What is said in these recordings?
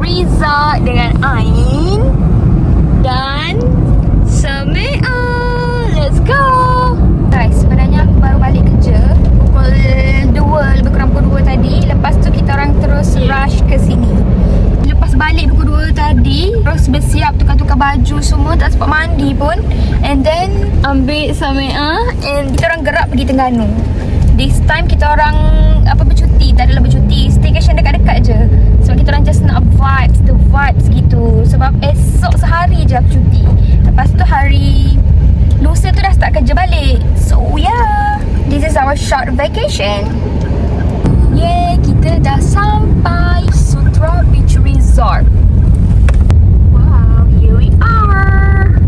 resort dengan Ain dan Samia. Let's go. Guys, sebenarnya aku baru balik kerja pukul 2, lebih kurang pukul 2 tadi. Lepas tu kita orang terus rush ke sini. Lepas balik pukul 2 tadi, terus bersiap, tukar-tukar baju semua, tak sempat mandi pun. And then ambil Samia and kita orang gerak pergi Terengganu. This time kita orang bercuti, tak adalah bercuti, staycation dekat-dekat je. Sebab kita orang just nak the vibes gitu. Sebab esok sehari je aku cuti. Lepas tu hari lusa tu dah start kerja balik. So yeah, this is our short vacation. Yeay, kita dah sampai Sutra Beach Resort. Wow, here we are.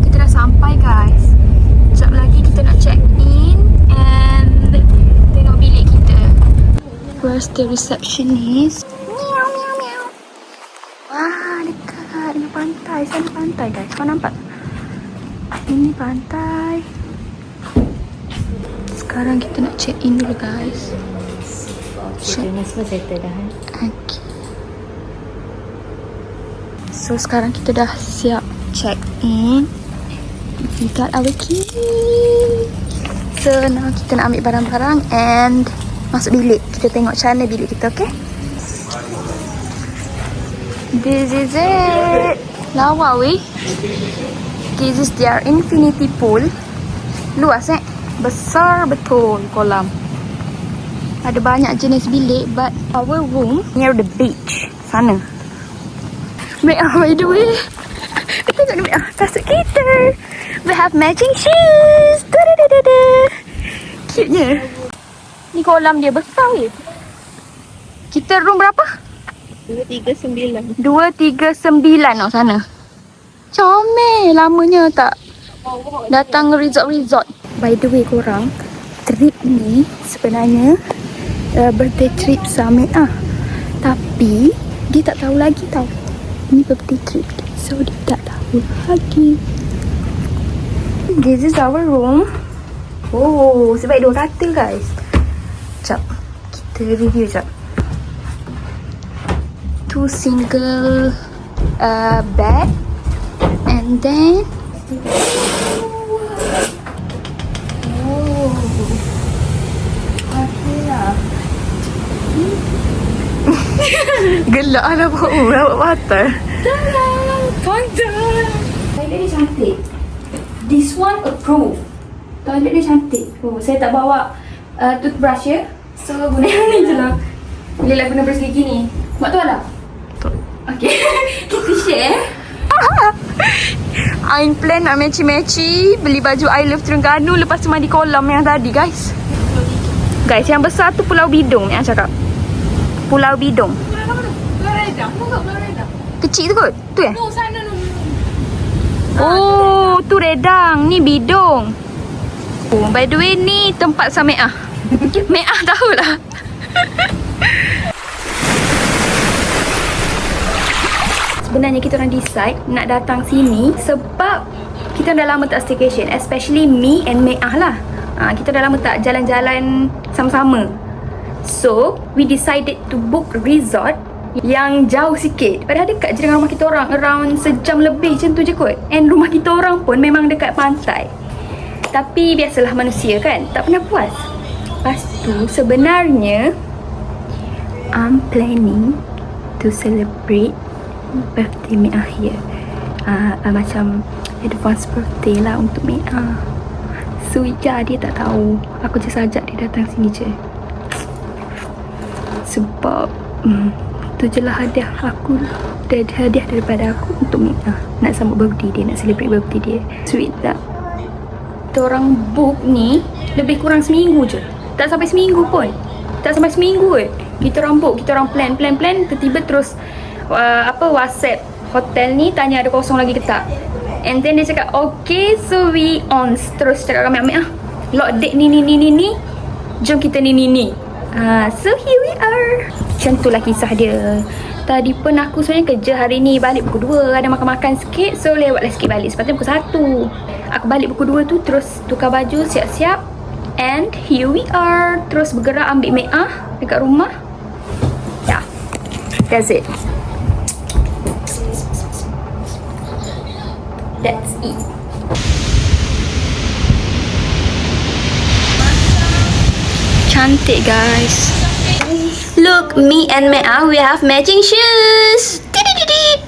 Kita dah sampai guys. Sekejap lagi kita nak check in and tengok bilik kita. Where's the receptionist? Meow, meow, meow. Wah, dekat dengan pantai. Sana pantai guys, kau nampak? Ini pantai. Sekarang kita nak check in dulu guys. Ini semua settle dah. Okay. So sekarang kita dah siap check in. We got our key. So now kita nak ambil barang-barang and masuk bilik. Kita tengok macam mana bilik kita, okay? This is it. Lawa weh. This is their infinity pool. Luas besar betul kolam. Ada banyak jenis bilik, but our room near the beach. Sana. By the way, tengok ni kasut kita. We have matching shoes. Cute-nya. Ni kolam dia besar weh. Kita room berapa? 239. 239 sana. Comel, lamanya tak datang resort. By the way korang, trip ni sebenarnya birthday trip Samia. Tapi dia tak tahu lagi tau. Ni birthday trip dia. So dia tak tahu lagi. This is our room. Oh, sebaik 2 katil guys. Sekejap, kita review sekejap. 2 single bed. And then gelak lah bau rawat mata. Pantai. Toilet dia cantik. This one approved. Toilet dia cantik. Oh, saya tak bawa toothbrush ya. So guna yang ni je lah. Bolehlah guna brush gigi ni. Mak tahu lah? Tak. Okay. Kita share. Ain plan nak matchy-matchy. Beli baju I Love Terengganu. Lepas tu mandi kolam yang tadi guys. Guys, yang besar tu Pulau Bidong ni cakap. Pulau Bidong. Pulau Redang. Kecil tu kot? Tu ya? No, sana no. Oh, tu Redang. Ni Bidong. Oh, by the way ni tempat Samia. Meah tahulah. Sebenarnya kita orang decide nak datang sini sebab kita dah lama tak staycation, especially me and Meah lah. Kita dah lama tak jalan-jalan sama-sama. So, we decided to book resort yang jauh sikit. Padahal dekat je dengan rumah kita orang, around sejam lebih macam tu je kot. And rumah kita orang pun memang dekat pantai. Tapi biasalah manusia kan, tak pernah puas. Lepas tu sebenarnya I'm planning to celebrate birthday Meah here. Macam advance birthday lah untuk Meah. So ya, dia tak tahu. Aku just ajak dia datang sini je. Sebab tu je lah hadiah aku. Hadiah daripada aku untuk Meah. Nak sambut birthday dia, nak celebrate birthday dia. Sweet tak? Kita orang book ni lebih kurang seminggu je. Tak sampai seminggu pun. Tak sampai seminggu kot. Kita orang book, kita orang plan. Tiba-tiba terus WhatsApp hotel ni tanya ada kosong lagi ke tak. And then dia cakap okay, so we on. Terus cakap kami ambil lock date ni. Jom kita ni. So here we are. Macam tu lah kisah dia. Tadi pun aku sebenarnya kerja hari ni, balik pukul 2. Ada makan-makan sikit, so lewatlah sikit balik. Sepatutnya pukul 1. Aku balik pukul 2 tu, terus tukar baju, siap-siap. And here we are. Terus bergerak ambil Meah dekat rumah. Yeah, that's it. That's it. Cantik guys. Look, me and Mea, we have matching shoes. Tidididid.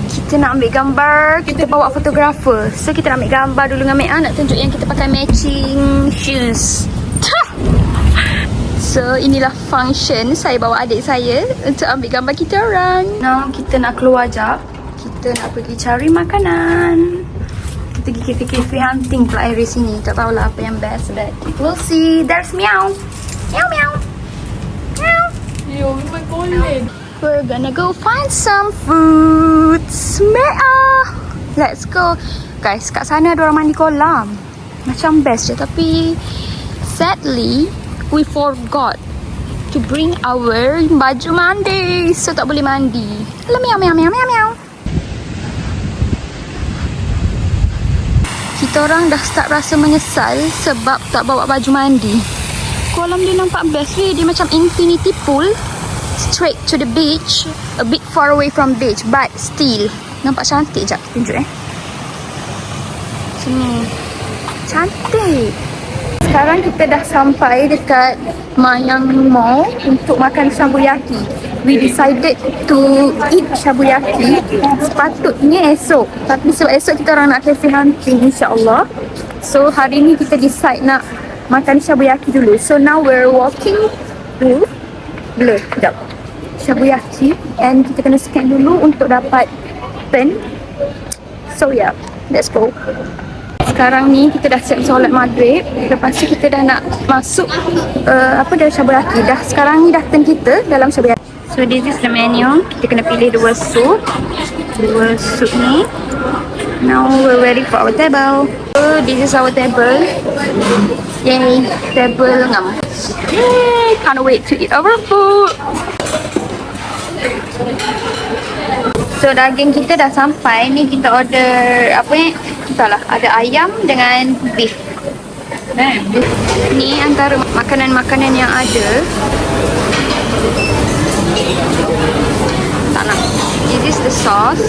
Kita nak ambil gambar, kita bawa fotografer. So kita nak ambil gambar dulu dengan Mea, nak tunjuk yang kita pakai matching shoes. So inilah function saya bawa adik saya untuk ambil gambar kita orang. Now kita nak keluar jap. Kita nak pergi cari makanan. Kita pergi cafe-cafe hunting pula area sini. Tak tahulah apa yang best, but we'll see. There's meow. Meow meow. Meow. Yo, memang kolej. We're gonna go find some foods. Mea. Let's go. Guys, kat sana ada orang mandi kolam. Macam best je, tapi sadly we forgot to bring our baju mandi. So tak boleh mandi. Alah, meow meow meow meow meow. Kita orang dah start rasa menyesal sebab tak bawa baju mandi. Kolam dia nampak best weh. Dia macam infinity pool. Straight to the beach. A bit far away from beach, but still nampak cantik. Sekejap tunjuk sini. Cantik. Sekarang kita dah sampai dekat Mayang Mall untuk makan shabu yaki. We decided to eat shabu yaki sepatutnya esok, tapi sebab esok kita orang nak cafe hunting insyaAllah. So hari ni kita decide nak makan shabu yaki dulu. So now we're walking to sekejap, shabu yaki, and kita kena scan dulu untuk dapat pen. So yeah, let's go. Sekarang ni kita dah siap solat maghrib. Lepas tu kita dah nak masuk dalam shabu yaki. Dah sekarang ni dah turn kita dalam shabu yaki. So this is the menu. Kita kena pilih dua sup ni. Now we're ready for our table. So this is our table. Yay, table ngam. Yay, can't wait to eat our food. So daging kita dah sampai. Ni kita order apa ni? Entahlah, ada ayam dengan beef. Ni antara makanan-makanan yang ada. Tak nak. This is the sauce.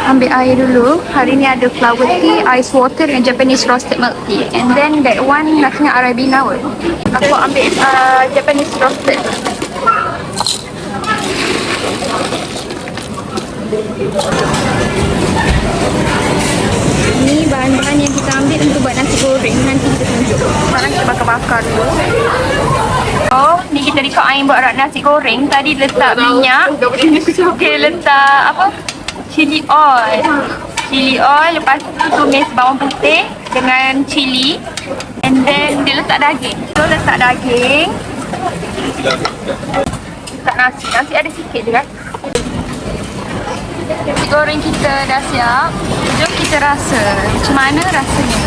Ambil air dulu. Hari ni ada flower tea, ice water and Japanese roasted milk tea. And then that one naknya Arabina kot. Aku ambil Japanese roasted. Ni bahan-bahan yang kita ambil untuk buat nasi goreng. Nanti kita tunjuk. Sekarang kita bakar-bakar dulu. Oh, ni kita record air buat nasi goreng. Tadi letak minyak. Okay, letak apa? Chili oil. Chili oil, lepas tu tumis bawang putih dengan chili. And then dia letak daging. So letak daging. Letak nasi. Nasi ada sikit je kan. Nasi goreng kita dah siap. Jom kita rasa macam mana rasanya.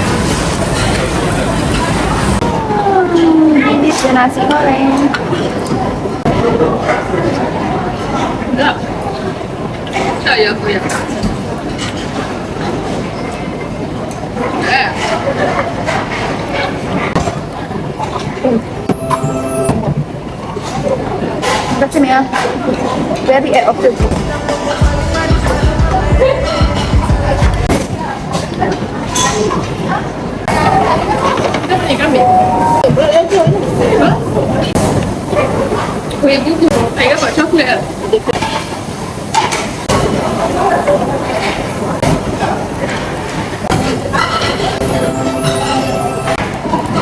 Ini dia nasi goreng. Tak. Tak ya aku ya. Macam ni lah. Very out of the blue. Ni kami. Kuih buku. Saya buat coklat.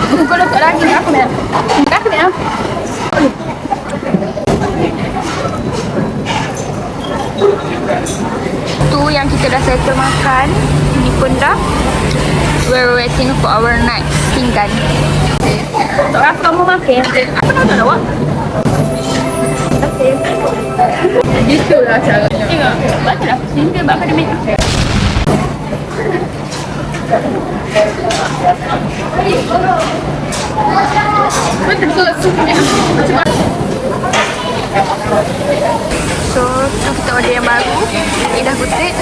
Buku letak lagi aku nak. Aku nak. Tu yang kita dah settle makan. Ini pun dah. We're waiting for our next pinggan. Tak kamu makan. Apa nak tak awak? Gitulah caranya. Tengok. Baiklah. Sehingga bakal dia make up. Betul supnya. order yang baru. Ini dah kutip.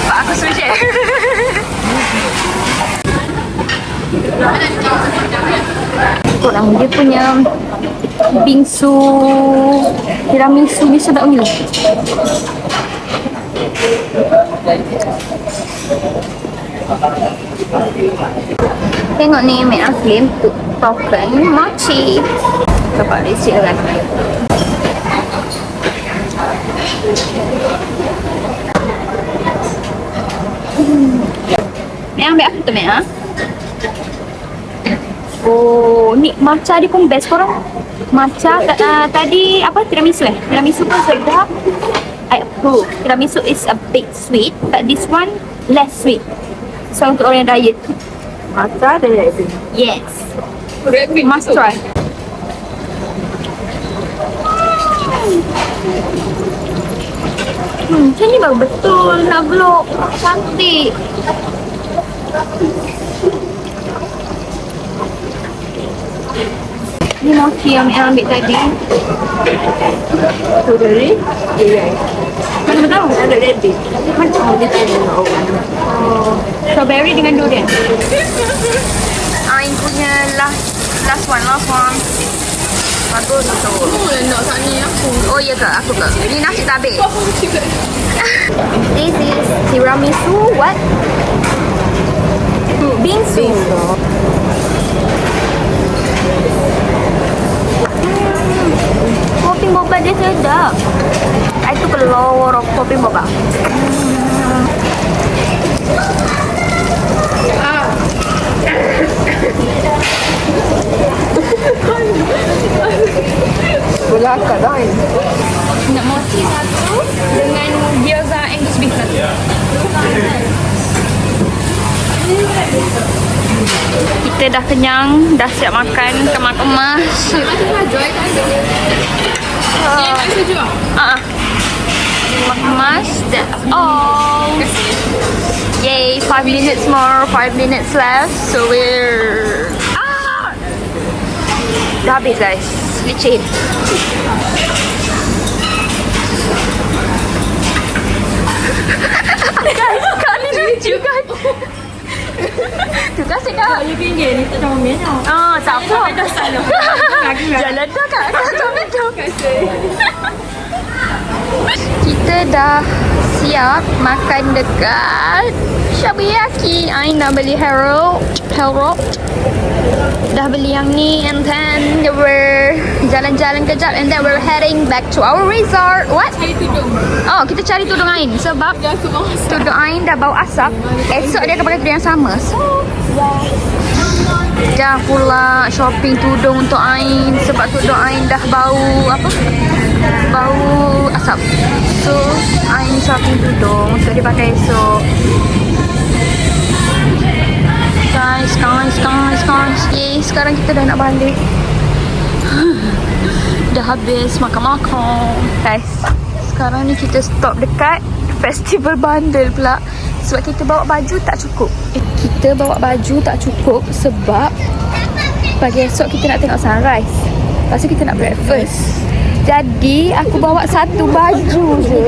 Pak aku suruh share. Korang dia punya bingsu tiramisu ni sedap ni. Tengok ni make up claim untuk token mochi. Coba receipt kan. Mek ambil apa tu Mek? Oh, ni matcha dia pun best korang. Matcha tadi apa tiramisu Tiramisu pun sedap. I approve. Tiramisu is a bit sweet, but this one less sweet. So untuk orang yang diet. Matcha ada red bean. Yes. Red bean Must try. Macam ni baru betul nak vlog. Cantik. Ni mochi yang Mek ambil tadi. Strawberry. Yeah. Mana tahu? Ada red bean. Macam dia tak ada. Oh, strawberry dengan durian. Ain punya last one. Bagus tu. Nak kat ni aku. Oh ya ke? Aku ke? Ni nasi tak habis. Aku juga. This is tiramisu. What? Bingsu. Kopi boba dia sedap. I took a lot of kopi boba. Belakang dah ni. Nak mochi satu dengan gyoza Angus beef satu. Kita dah kenyang, dah siap makan, kemas-kemas. Joy tak ada. Dia tak ada juga. Kemas, that's all. Yay, 5 minutes more, 5 minutes left. So we're... Dah habis guys, licin. Guys, kak ni lucu kan? Tu kan sedap. RM5 ni tak tahu mana. Tak apa. Dah salah. Jalan dah kak. Kita dah siap makan dekat Shabuyaki. I nak beli Harold. Dah beli yang ni and then we're jalan-jalan kejap and then we're heading back to our resort. What? Cari tudung. Oh, kita cari tudung Ain sebab Dia aku mau asap. tudung Ain dah bau asap. Esok dia akan pakai tudung yang sama. So, dah pula shopping tudung untuk Ain sebab tudung Ain dah bau apa? Bau asap. So, Ain shopping tudung untuk dia pakai esok. Guys. Yay, sekarang kita dah nak balik. Dah habis makan-makan. Guys, sekarang ni kita stop dekat festival bandel pula. Sebab kita bawa baju tak cukup. Kita bawa baju tak cukup sebab pagi esok kita nak tengok sunrise. Lepas tu kita nak breakfast. Jadi aku bawa satu baju je.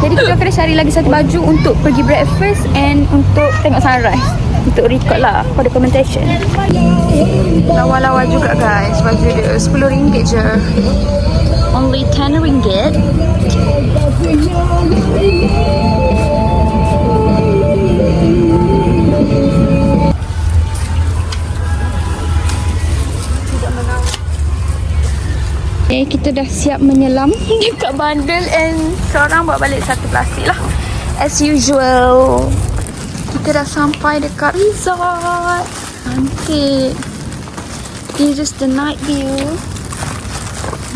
Jadi kita kena cari lagi satu baju untuk pergi breakfast and untuk tengok sunrise. Untuk record lah for documentation. Lawa-lawa juga guys. Baju dia RM10 je. Only RM10. Kita dah siap menyelam dekat bandel and seorang bawa balik satu plastik lah. As usual. Kita dah sampai dekat resort. Cantik. This is the night view.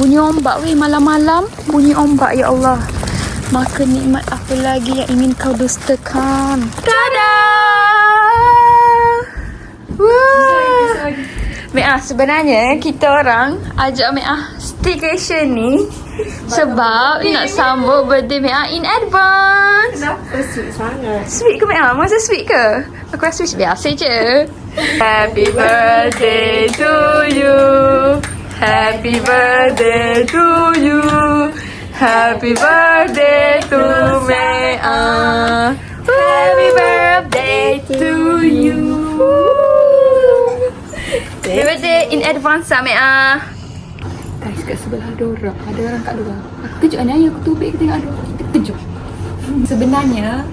Bunyi ombak weh malam-malam. Bunyi ombak ya Allah. Maka nikmat apa lagi yang ingin kau dustakan? Tada! Wah. Me'ah sebenarnya kita orang ajak Me'ah staycation ni sebab nak sambut birthday Me'ah in advance. Kenapa sweet sangat? Sweet ke Me'ah? Masa sweet ke? Aku rasa sweet biasa je. Happy birthday to you. Happy birthday to you. Happy birthday to Mea. Happy birthday to you. Happy birthday in advance Mea. Guys, kat sebelah ada orang. Ada orang kat luar. Aku kejut ni, aku tubik tengok ada orang. Kita kejut. Sebenarnya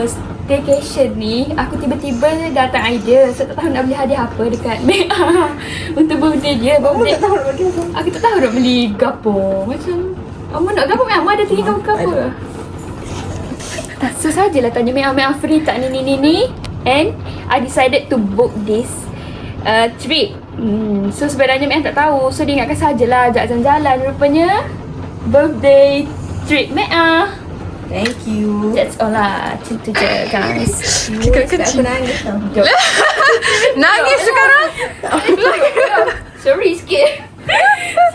staycation ni aku tiba-tiba datang idea. Saya tak tahu nak beli hadiah apa dekat Mea untuk birthday dia. Birthday. Aku tak tahu nak beli gapo. Macam Mama nak gapo Mea? Mama ada tinggi gapo? So sajalah tanya Mea free tak ni. And I decided to book this trip. So sebenarnya Mea tak tahu. So dia ingatkan sajalah ajak jalan-jalan. Rupanya birthday trip Mea. Thank you. That's all lah. Macam tu je guys. Kita kecil. Aku nangis tau. Nangis sekarang? Sorry sikit.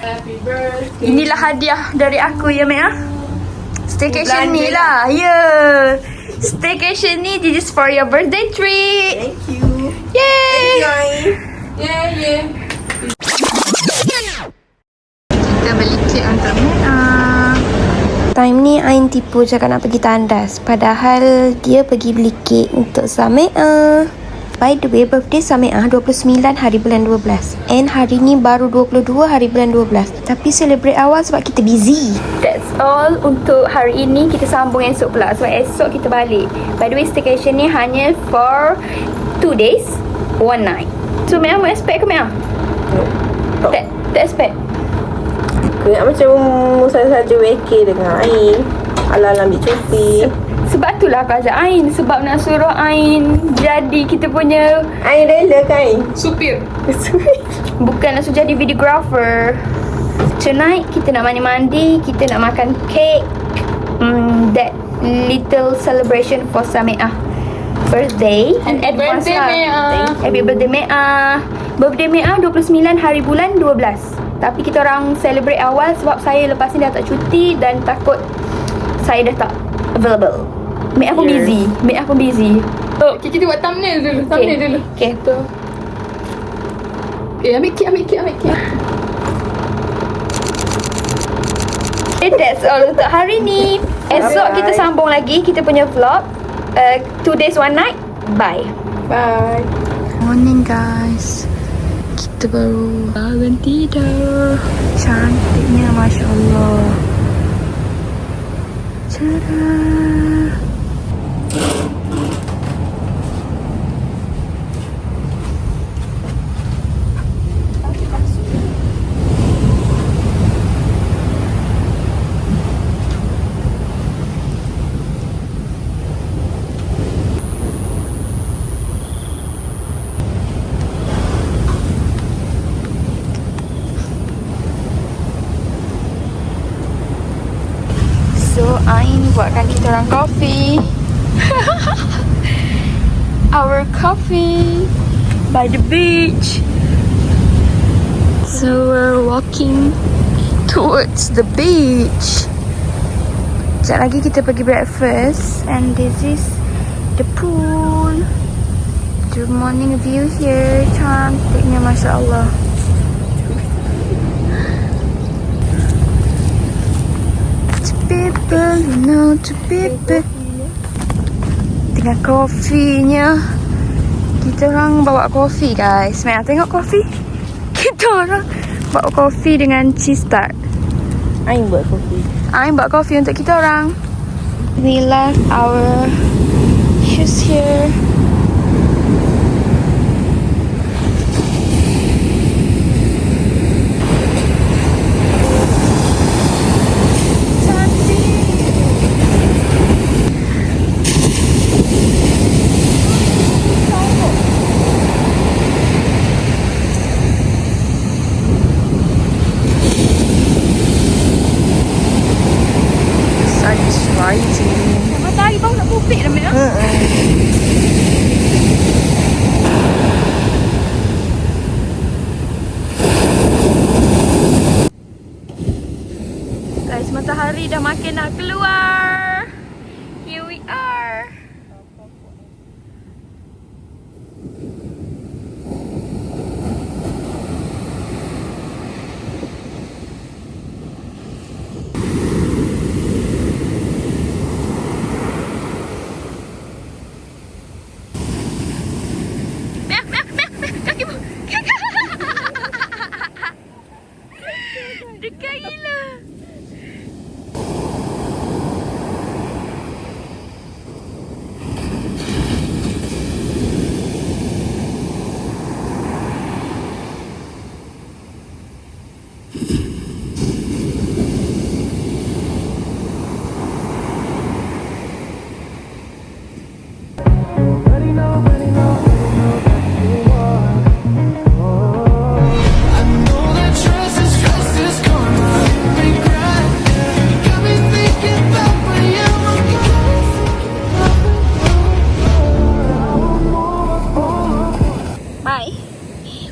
Happy birthday. Inilah hadiah dari aku ya Mea. Staycation ni lah. Yeah. Staycation ni this is for your birthday treat. Thank you. Yay! Yeah. Kita beli kek untuk Mea. Time ni Ain tipu cakap nak pergi tandas. Padahal dia pergi beli kek untuk Samea. By the way, birthday Samea 29 hari bulan 12. And hari ni baru 22 hari bulan 12. Tapi celebrate awal sebab kita busy. That's all untuk hari ini. Kita sambung esok pula. Sebab esok kita balik. By the way, staycation ni hanya for 2 days, 1 night. So Mea mau expect ke Mea? Tak expect. Aku ingat macam saja WK dengan Ain. Ala-ala ambil cuti. Sebab itulah aku ajak Ain. Sebab nak suruh Ain jadi kita punya Ain rela kan? supir. Bukan nak suruh jadi videographer. Tonight kita nak mandi-mandi. Kita nak makan cake. That little celebration for Samea birthday. And advance birthday, lah. Mea. Happy birthday Mea. Birthday Mea 29 hari bulan 12. Tapi kita orang celebrate awal sebab saya lepas ni dah tak cuti dan takut saya dah tak available. Mea pun busy. Oh, Okay, kita buat thumbnail dulu. Okay. Okay, ambil kek. That's all untuk hari ni. Esok kita sambung lagi kita punya vlog. 2 days 1 night. Bye. Bye. Morning guys. Kita baru bangun tidur. Cantiknya Masya Allah. Tada. So Ain buatkan kita orang coffee. Our coffee by the beach. So we're walking towards the beach. Sekejap lagi kita pergi breakfast. And this is the pool. The morning view here. Cantiknya Masya Allah. People, you know, to people. Dengan kopinya. Kita orang bawa kopi guys. Mea tengok kopi. Kita orang bawa kopi dengan cheese tart. Ain buat kopi. Ain buat kopi untuk kita orang. We left our shoes here. Matahari baru nak pupik dah Mea. Guys, matahari dah makin nak keluar. Here we are. Bye.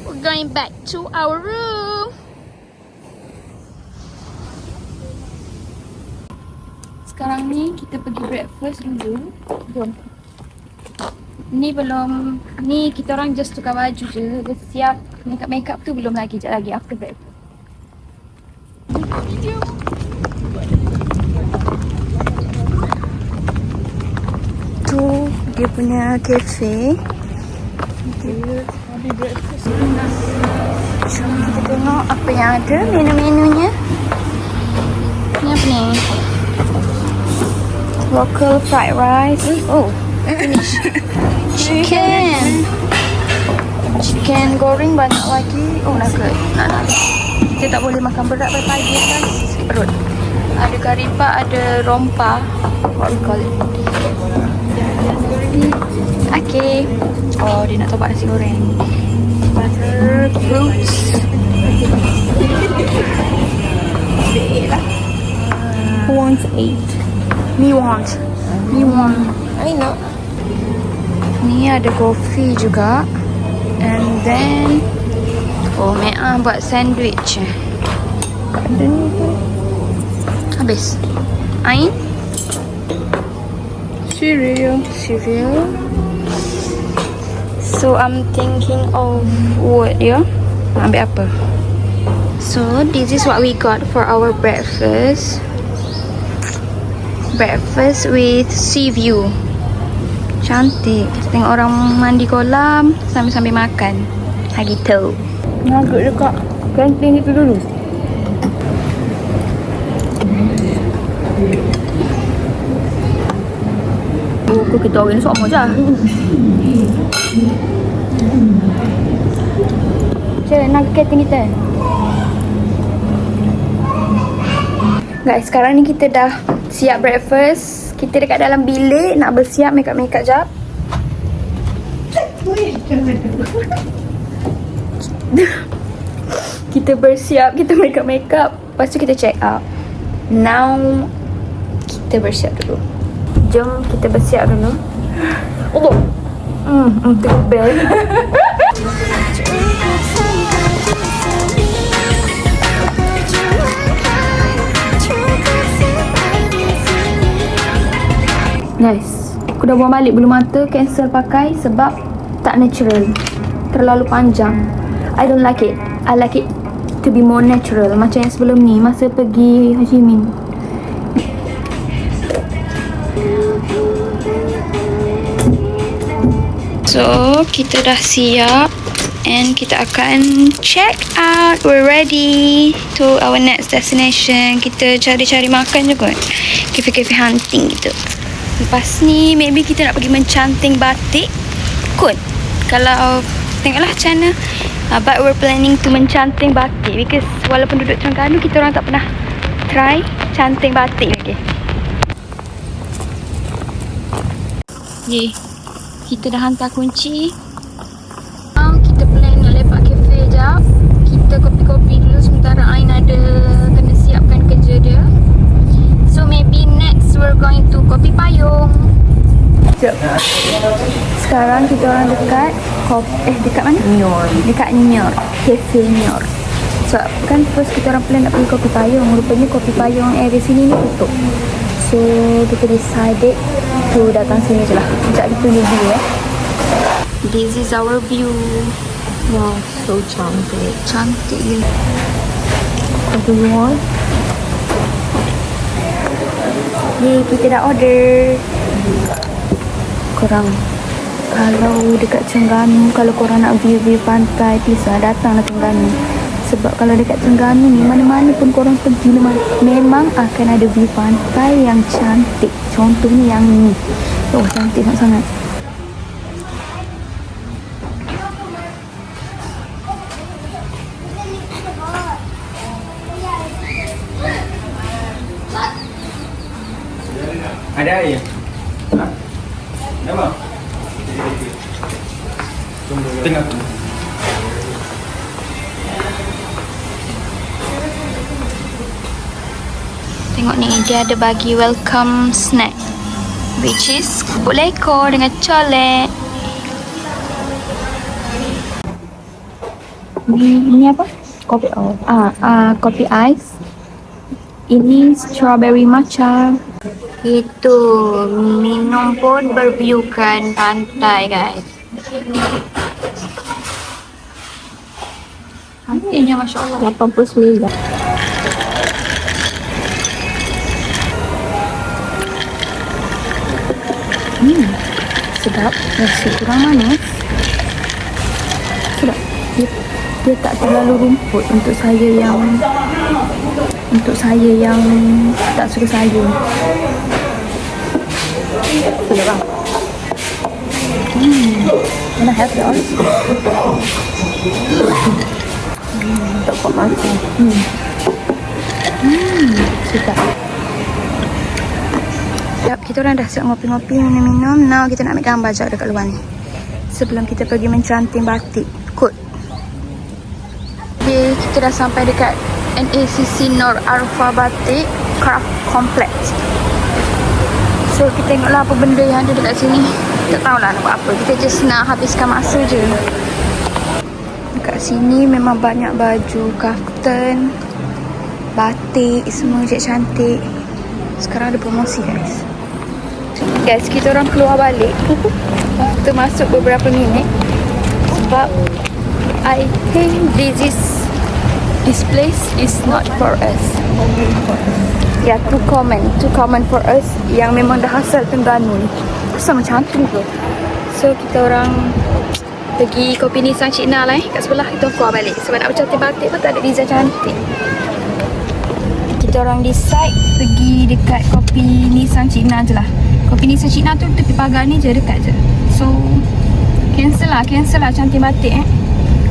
We're going back to our room. Sekarang ni kita pergi breakfast dulu. Jom. Ni belum, ni kita orang just tukar baju je. Dah siap makeup tu belum lagi, sekejap lagi after breakfast. Video. Tu dia punya cafe. Jom kita tengok apa yang ada menu-menunya. Ni apa ni? Local fried rice. Oh, finish. Chicken goreng banyak lagi. Oh, nak ke? Nak. Kita tak boleh makan berat pagi-pagi kan? Sakit perut. Ada karipa, ada rompa. What we call it? Okay. Oh, dia nak tobat nasi goreng. Butter, fruits. Who wants 8? Me want. I know. Ni ada kopi juga. And then Mea buat sandwich. Ada ni pun. Habis. Ain? Cereal. So I'm thinking of what ya? Nak ambil apa? So this is what we got for our breakfast. Breakfast with sea view. Cantik. Kita tengok orang mandi kolam sambil-sambil makan. Ha gitu. Nugget dekat kantin itu dulu. Oh, kita orang ni sama je. Macam mana nugget kantin kita? Guys, sekarang ni kita dah siap breakfast. Kita dekat dalam bilik nak bersiap makeup jap. Kita bersiap, kita makeup. Lepas tu kita check out. Now kita bersiap dulu. Jom kita bersiap dulu. Allah. Tengok bel. Guys, aku dah buang balik bulu mata, cancel pakai sebab tak natural. Terlalu panjang. I don't like it. I like it to be more natural. Macam yang sebelum ni, masa pergi Ho Chi Minh. So, kita dah siap and kita akan check out. We're ready to our next destination. Kita cari-cari makan je kot. Cafe-cafe hunting gitu. Lepas ni, maybe kita nak pergi mencanting batik kot. Kalau, tengoklah macam mana. But we're planning to mencanting batik because walaupun duduk Terengganu, kita orang tak pernah try canting batik lagi. Ye, kita dah hantar kunci. Kita plan nak lepak kafe jap. Kita kopi-kopi dulu sementara Ain ada kena siapkan kerja dia. So maybe next we're going to Kopi Payung. Sekarang kita orang dekat dekat mana? New York. Dekat New York. Cafe New York. So kan first kita orang plan nak pergi Kopi Payung. Rupanya Kopi Payung area sini ni tutup. So kita decided to datang sini je lah. Sekejap kita tunggu view This is our view. Wow, so cantik. Cantik gila. Apa you want? Ni kita dah order. Korang kalau dekat Terengganu, kalau korang nak view pantai, please lah datanglah Terengganu. Sebab kalau dekat Terengganu ni, mana-mana pun korang pergi memang akan ada view pantai yang cantik. Contohnya yang ni. Oh, cantik sangat-sangat. Ada air? Ha? Ada apa? Tengah. Tengok ni, dia ada bagi welcome snack, which is kumpul lekor dengan colek. Ini apa? Kopi kopi ais. Ini strawberry matcha. Itu minum pun berviewkan pantai, guys. Harganya Masya Allah 89. Sedap, rasa kurang manis. Sedap. Dia tak terlalu rumput untuk saya yang tak suka sayur. Sedap lah. Can I have yours? Tak kuat makan. Sedap. Sekejap, kita orang dah siap ngopi-ngopi, minum-minum. Now kita nak ambil gambar jauh dekat luar ni, sebelum kita pergi mencanting batik kot. Okay, kita dah sampai dekat NACC Nur Arfa Batik Craft Complex. So kita tengoklah apa benda yang ada dekat sini. Tak tahulah nak buat apa, kita just nak habiskan masa je. Dekat sini memang banyak baju kaftan, batik, semua cantik. Sekarang ada promosi, guys. Guys, kita orang keluar balik. Kita masuk beberapa minit sebab I think this place is not for us. Yeah, too common for us yang memang dah asal Terengganu ni. Sama cantik tu. So kita orang pergi kopi Nissan Cina lah kat sebelah. Kita keluar balik sebab nak bercantik batik pun tak ada design cantik. Kita orang decide pergi dekat kopi Nissan Cina je lah. Kopi Nissan Cina tu tepi pagar ni je, dekat je. So cancel lah cantik batik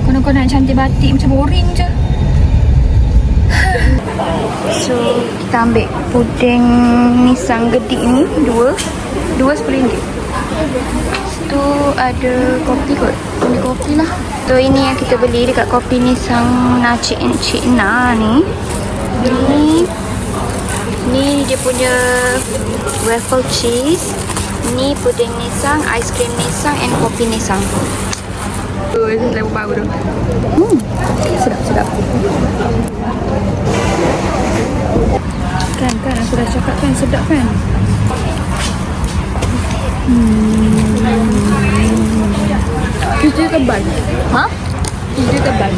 Konon-konon cantik batik macam boring je. So kita ambil puding Nissan gedik ni, dua RM10. Tu ada kopi kot. Ambil kopi lah. So ini yang kita beli dekat kopi Nissan Cina ni. Ni dia punya waffle cheese. Ni puding Nissan, ice cream Nissan and kopi Nissan. Level baru tu. Sedap. Kan aku dah cakap kan sedap kan. Cheese dia tebal. Ha? Cheese dia tebal.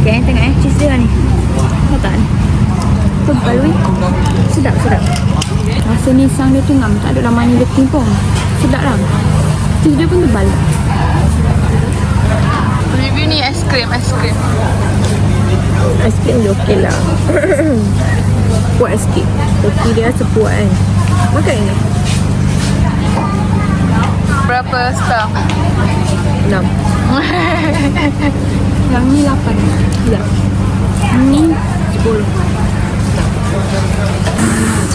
Okay, tengok cheese dia ni. Nampak ni? Tebal weh. Sedap. Rasa Nissan dia tu ngam, tak ada money letting pun. Sedap lah. Cheese dia pun tebal. Review ni es krim. Ice cream dia okey lah. Puas sikit. Kopi dia rasa puas kan. Makan ni. Berapa star? 6. Yang ni 8. Ya. Ni 10.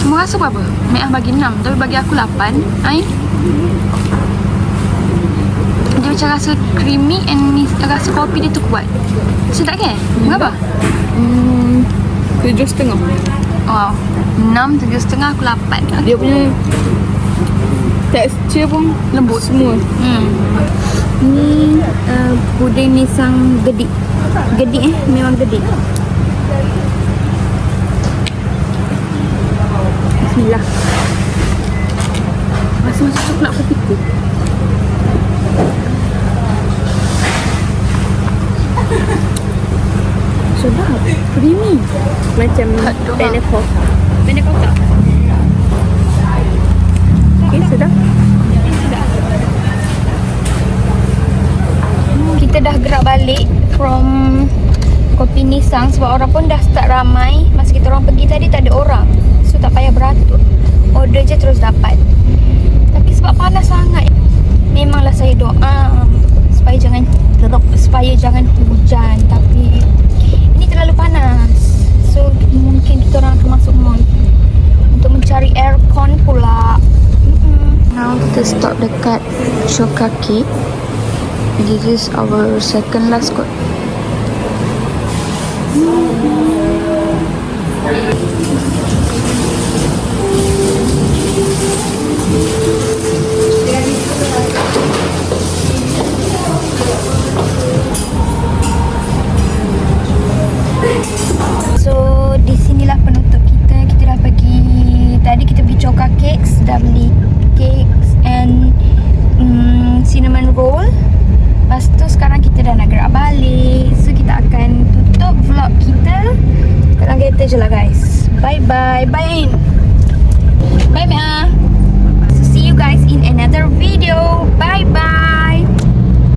semua rasa berapa? Mek bagi 6 tapi bagi aku 8. Ai. Dia macam rasa creamy and rasa kopi dia tu kuat. Sedap kan? Berapa? 7,5. Wow. 6, 7,5, aku 8. Dia punya tekstur pun lembut semua. Ni puding Nissan gedik. Memang gedik. Bismillah. Rasa macam coklat kopi tu. Sedap. Creamy. Macam Benefort. Benefort tak? Okay, sedap. Kita dah gerak balik from kopi Nissan sebab orang pun dah start ramai. Masa kita orang pergi tadi tak ada orang, so tak payah beratur, order je terus dapat. Tapi sebab panas sangat, memanglah saya doa supaya jangan hujan, tapi ini terlalu panas. So mungkin kita orang akan masuk mall untuk mencari aircon pula. choka cake. This is our second last kot. So di sinilah penutup kita. Kita dah pergi, tadi kita pergi Choka Cakes, dah beli cakes and cinnamon roll. Lepas tu sekarang kita dah nak gerak balik. So kita akan tutup vlog kita dalam kereta je lah guys. Bye bye. Bye Ain. Bye Mia. So see you guys in another video. Bye bye.